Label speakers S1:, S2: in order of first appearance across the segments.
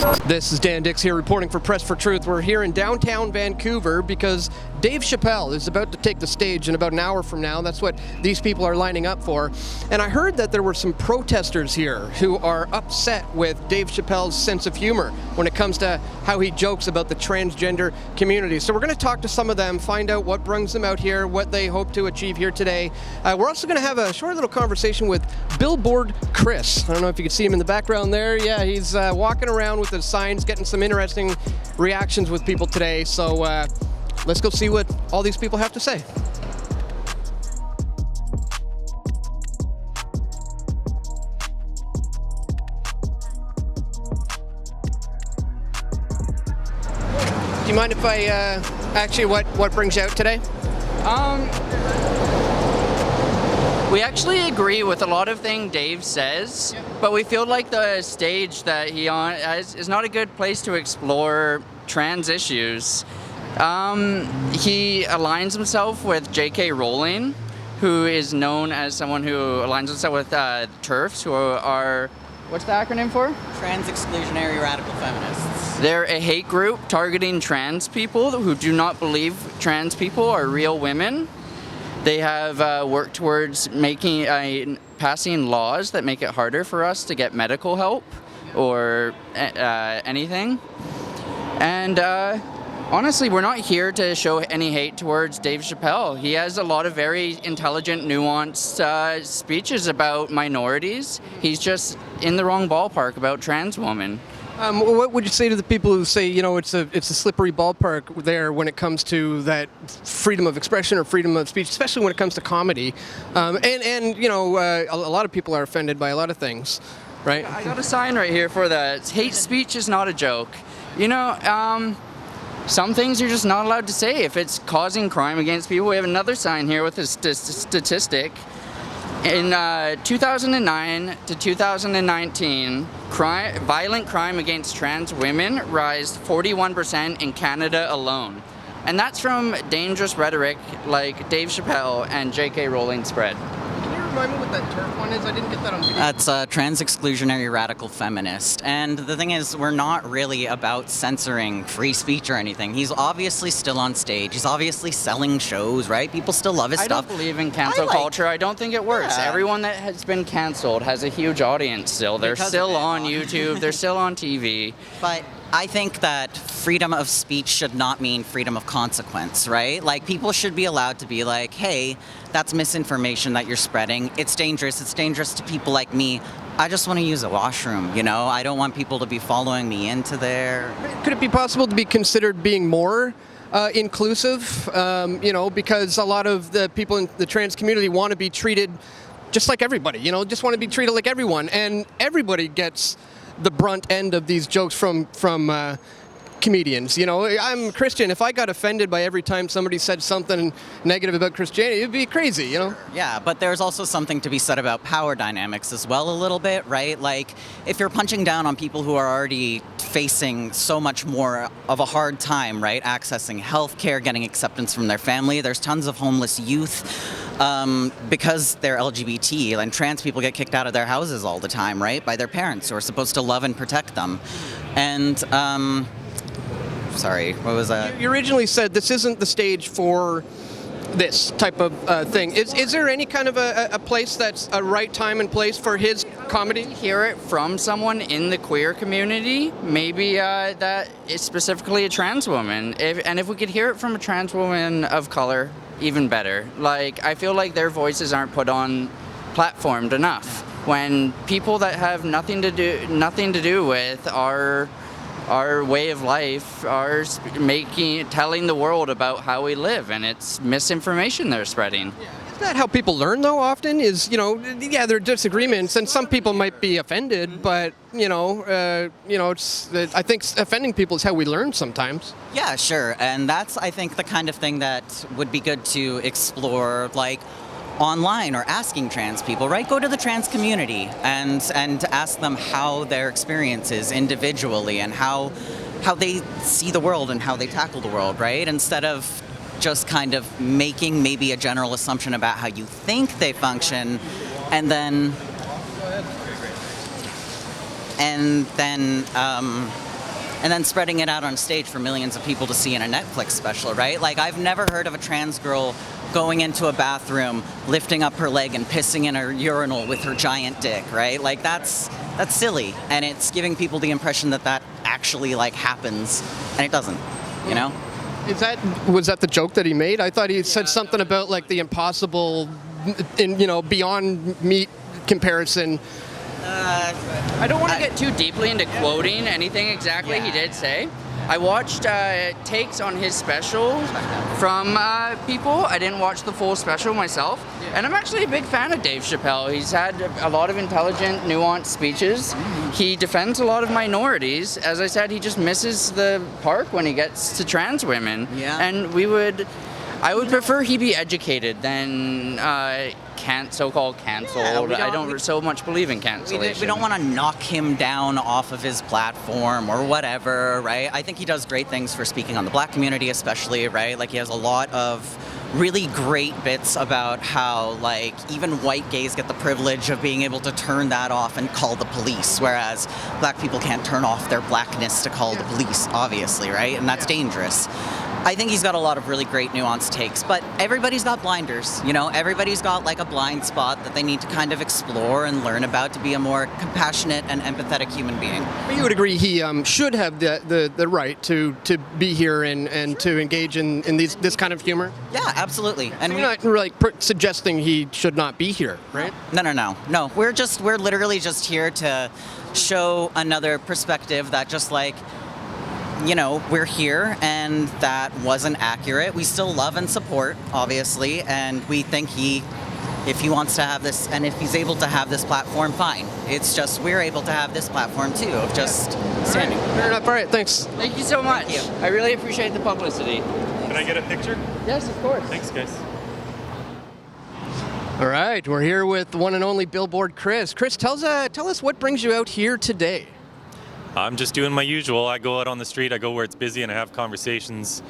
S1: This is Dan Dix here reporting for Press for Truth. We're here in downtown Vancouver because Dave Chapelle is about to take the stage in about an hour from now. That's what these people are lining up for. And I heard that there were some protesters here who are upset with Dave Chapelle's sense of humor when it comes to how he jokes about the transgender community. So we're going to talk to some of them, find out what brings them out here, what they hope to achieve here today. We're also going to have a short little conversation with Billboard Chris. I don't know if you can see him in the background there. Yeah, he's walking around with his signs, getting some interesting reactions with people today. So let's go see what all these people have to say. Do you mind if I ask you what brings you out today?
S2: We actually agree with a lot of things Dave says, but we feel like the stage that he on is not a good place to explore trans issues. He aligns himself with J.K. Rowling, who is known as someone who aligns himself with TERFs, who are, what's the acronym for?
S3: Trans Exclusionary Radical Feminists.
S2: They're a hate group targeting trans people who do not believe trans people are real women. They have worked towards passing laws that make it harder for us to get medical help or anything. And honestly, we're not here to show any hate towards Dave Chapelle. He has a lot of very intelligent, nuanced speeches about minorities. He's just in the wrong ballpark about trans women.
S1: What would you say to the people who say, you know, it's a slippery ballpark there when it comes to that freedom of expression or freedom of speech, especially when it comes to comedy? And you know, a lot of people are offended by a lot of things, right?
S2: I got a sign right here for that. Hate speech is not a joke. You know, some things you're just not allowed to say if it's causing crime against people. We have another sign here with a statistic. In 2009 to 2019, violent crime against trans women rose 41% in Canada alone. And that's from dangerous rhetoric like Dave Chapelle and J.K. Rowling spread.
S1: Can you remind me what that TERF one is? I didn't get that on video.
S3: That's a Trans Exclusionary Radical Feminist. And the thing is, we're not really about censoring free speech or anything. He's obviously still on stage. He's obviously selling shows, right? People still love his stuff.
S2: I don't believe in cancel culture. I don't think it works. Yeah. Everyone that has been canceled has a huge audience still. They're still on YouTube. They're still on TV.
S3: But I think that freedom of speech should not mean freedom of consequence, right? Like, people should be allowed to be like, hey, that's misinformation that you're spreading. It's dangerous. It's dangerous to people like me. I just want to use a washroom, you know? I don't want people to be following me into there.
S1: Could it be possible to be considered being more inclusive? You know, because a lot of the people in the trans community want to be treated just like everybody, you know, just want to be treated like everyone. And everybody gets the brunt end of these jokes from comedians. You know, I'm Christian. If I got offended by every time somebody said something negative about Christianity, it'd be crazy, you know?
S3: Yeah, but there's also something to be said about power dynamics as well a little bit, right? Like, if you're punching down on people who are already facing so much more of a hard time, right? Accessing healthcare, getting acceptance from their family. There's tons of homeless youth because they're LGBT, and trans people get kicked out of their houses all the time, right? By their parents who are supposed to love and protect them. And sorry, what was that?
S1: You originally said this isn't the stage for this type of thing. Is there any kind of a place that's a right time and place for his comedy?
S2: Hear it from someone in the queer community, maybe that is specifically a trans woman. If we could hear it from a trans woman of color, even better. Like, I feel like their voices aren't platformed enough. When people that have nothing to do with our way of life are telling the world about how we live, and it's misinformation they're spreading.
S1: Yeah. Isn't that how people learn, though, often? Is, you know, yeah, there are disagreements, and some people might be offended, but, you know, I think offending people is how we learn sometimes.
S3: Yeah, sure, and that's, I think, the kind of thing that would be good to explore, like, online or asking trans people, right? Go to the trans community and ask them how their experience is individually and how they see the world and how they tackle the world, right? Instead of just kind of making maybe a general assumption about how you think they function, and then and then spreading it out on stage for millions of people to see in a Netflix special, right? Like, I've never heard of a trans girl going into a bathroom, lifting up her leg and pissing in her urinal with her giant dick, right? Like, that's silly, and it's giving people the impression that that actually like happens, and it doesn't, you know?
S1: Was that the joke that he made? I thought he said something about like the impossible, beyond meat comparison.
S2: I don't want to get too deeply into quoting anything exactly he did say. I watched takes on his special from people. I didn't watch the full special myself. And I'm actually a big fan of Dave Chapelle. He's had a lot of intelligent, nuanced speeches. He defends a lot of minorities. As I said, he just misses the park when he gets to trans women.
S3: Yeah.
S2: And I would prefer he be educated than so-called canceled.
S3: Yeah,
S2: I don't so much believe in cancellation.
S3: We don't want to knock him down off of his platform or whatever, right? I think he does great things for speaking on the Black community especially, right? Like, he has a lot of really great bits about how, like, even white gays get the privilege of being able to turn that off and call the police, whereas Black people can't turn off their blackness to call the police, obviously, right? And that's dangerous. I think he's got a lot of really great nuanced takes, but everybody's got blinders, you know? Everybody's got like a blind spot that they need to kind of explore and learn about to be a more compassionate and empathetic human being.
S1: But you would agree he should have the right to be here and to engage in this kind of humor?
S3: Yeah, absolutely. And
S1: you're not like suggesting he should not be here, right?
S3: No. We're literally just here to show another perspective that just like, you know, we're here and that wasn't accurate. We still love and support, obviously, and we think if he wants to have this, and if he's able to have this platform, fine. It's just we're able to have this platform too, of just standing.
S1: Fair enough. All right, thanks.
S2: Thank you so much. I really appreciate the publicity.
S4: Can I get a picture?
S2: Yes, of course.
S4: Thanks, guys.
S1: All right, we're here with the one and only Billboard Chris. Chris, tell us what brings you out here today.
S4: I'm just doing my usual. I go out on the street, I go where it's busy, and I have conversations.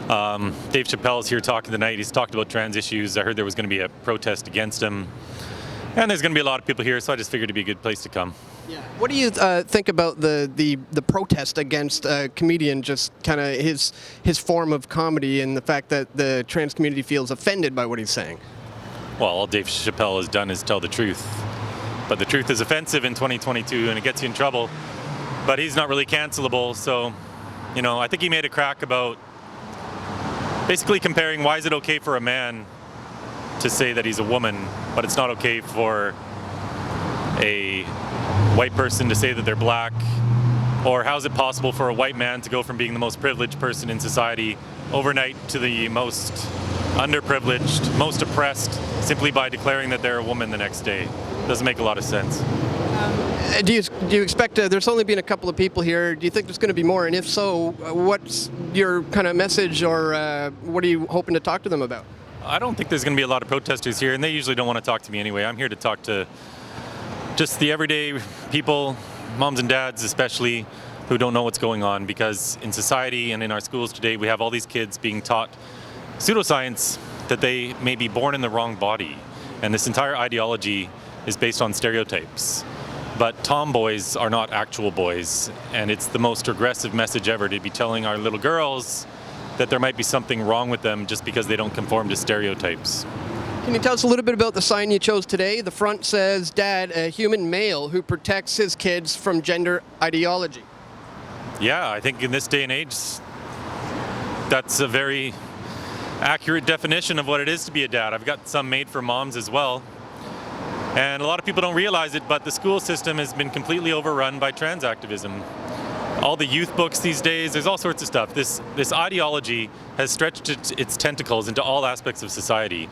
S4: Dave Chapelle is here talking tonight. He's talked about trans issues. I heard there was going to be a protest against him. And there's going to be a lot of people here, so I just figured it'd be a good place to come.
S1: Yeah. What do you think about the protest against a comedian, just kind of his form of comedy, and the fact that the trans community feels offended by what he's saying?
S4: Well, all Dave Chapelle has done is tell the truth. But the truth is offensive in 2022, and it gets you in trouble. But he's not really cancelable, so, you know, I think he made a crack about basically comparing why is it okay for a man to say that he's a woman, but it's not okay for a white person to say that they're black, or how is it possible for a white man to go from being the most privileged person in society overnight to the most underprivileged, most oppressed, simply by declaring that they're a woman the next day. Doesn't make a lot of sense.
S1: Do you expect, there's only been a couple of people here, do you think there's going to be more? And if so, what's your kind of message, or what are you hoping to talk to them about?
S4: I don't think there's going to be a lot of protesters here, and they usually don't want to talk to me anyway. I'm here to talk to just the everyday people, moms and dads especially, who don't know what's going on, because in society and in our schools today, we have all these kids being taught pseudoscience that they may be born in the wrong body. And this entire ideology is based on stereotypes. But tomboys are not actual boys, and it's the most regressive message ever to be telling our little girls that there might be something wrong with them just because they don't conform to stereotypes.
S1: Can you tell us a little bit about the sign you chose today? The front says, "Dad, a human male who protects his kids from gender ideology."
S4: Yeah, I think in this day and age, that's a very accurate definition of what it is to be a dad. I've got some made for moms as well. And a lot of people don't realize it, but the school system has been completely overrun by trans activism. All the youth books these days, there's all sorts of stuff. This ideology has stretched its tentacles into all aspects of society.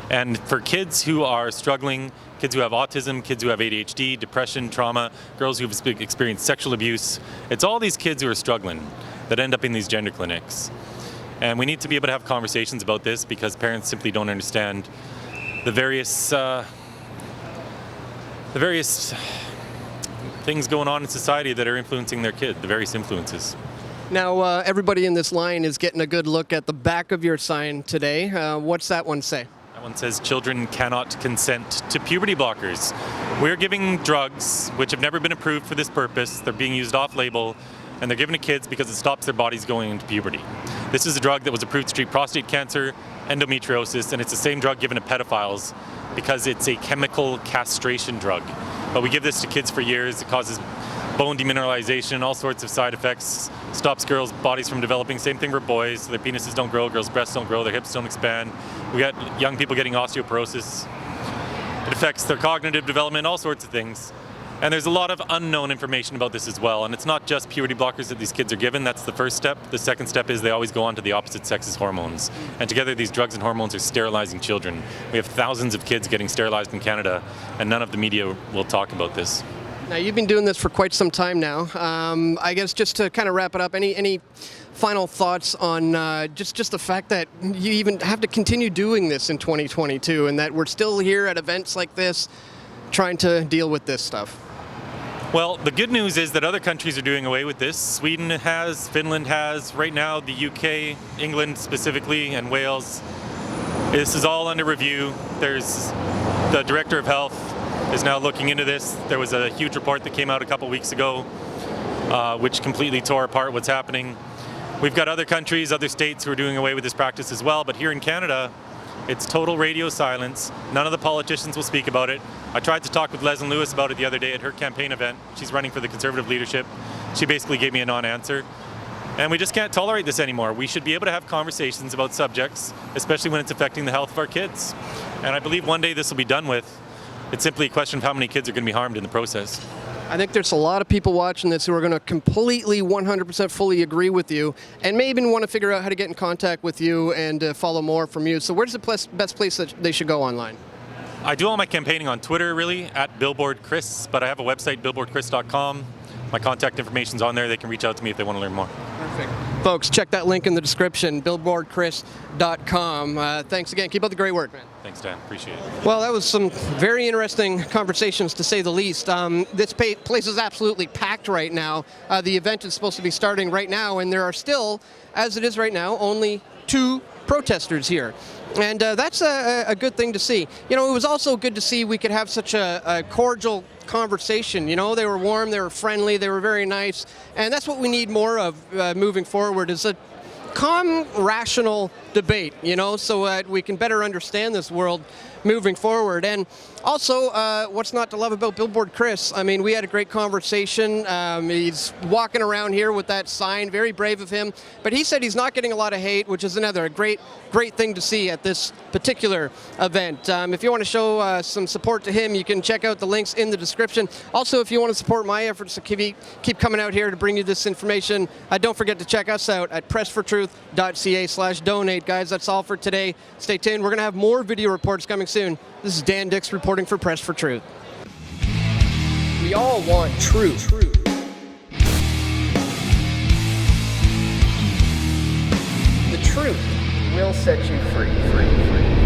S4: And for kids who are struggling, kids who have autism, kids who have ADHD, depression, trauma, girls who've experienced sexual abuse, it's all these kids who are struggling that end up in these gender clinics. And we need to be able to have conversations about this, because parents simply don't understand the various things going on in society that are influencing their kid, the various influences.
S1: Now, everybody in this line is getting a good look at the back of your sign today. What's that one say?
S4: That one says, "Children cannot consent to puberty blockers." We're giving drugs which have never been approved for this purpose. They're being used off-label, and they're given to kids because it stops their bodies going into puberty. This is a drug that was approved to treat prostate cancer, endometriosis, and it's the same drug given to pedophiles because it's a chemical castration drug. But we give this to kids for years. It causes bone demineralization, all sorts of side effects, stops girls' bodies from developing. Same thing for boys. Their penises don't grow, girls' breasts don't grow, their hips don't expand. We got young people getting osteoporosis. It affects their cognitive development, all sorts of things. And there's a lot of unknown information about this as well. And it's not just puberty blockers that these kids are given. That's the first step. The second step is they always go on to the opposite sex's hormones. And together these drugs and hormones are sterilizing children. We have thousands of kids getting sterilized in Canada, and none of the media will talk about this.
S1: Now, you've been doing this for quite some time now. I guess just to kind of wrap it up, any final thoughts on just the fact that you even have to continue doing this in 2022 and that we're still here at events like this trying to deal with this stuff?
S4: Well, the good news is that other countries are doing away with this. Sweden has, Finland has, right now the UK, England specifically, and Wales. This is all under review. There's the Director of Health is now looking into this. There was a huge report that came out a couple weeks ago which completely tore apart what's happening. We've got other countries, other states who are doing away with this practice as well, but here in Canada, it's total radio silence. None of the politicians will speak about it. I tried to talk with Leslyn Lewis about it the other day at her campaign event. She's running for the Conservative leadership. She basically gave me a non-answer. And we just can't tolerate this anymore. We should be able to have conversations about subjects, especially when it's affecting the health of our kids. And I believe one day this will be done with. It's simply a question of how many kids are going to be harmed in the process.
S1: I think there's a lot of people watching this who are going to completely 100% fully agree with you and may even want to figure out how to get in contact with you and follow more from you. So where's the best place that they should go online?
S4: I do all my campaigning on Twitter, really, at Billboard Chris, but I have a website, billboardchris.com. My contact information's on there. They can reach out to me if they want to learn more.
S1: Perfect. Folks, check that link in the description, billboardchris.com. Thanks again. Keep up the great work, man.
S4: Thanks, Dan. Appreciate it.
S1: Well, that was some very interesting conversations, to say the least. This place is absolutely packed right now. The event is supposed to be starting right now, and there are still, as it is right now, only 2 protesters here. And that's a good thing to see. You know, it was also good to see we could have such a cordial conversation. You know, they were warm, they were friendly, they were very nice. And that's what we need more of moving forward, is a calm, rational debate, you know, so that we can better understand this world moving forward. And also, what's not to love about Billboard Chris? I mean, we had a great conversation. He's walking around here with that sign, very brave of him. But he said he's not getting a lot of hate, which is another great thing to see at this particular event. If you want to show some support to him, you can check out the links in the description. Also, if you want to support my efforts to keep coming out here to bring you this information, don't forget to check us out at pressfortruth.ca/donate. Guys, that's all for today. Stay tuned. We're going to have more video reports coming soon. This is Dan Dix reporting for Press for Truth. We all want truth. The truth will set you free.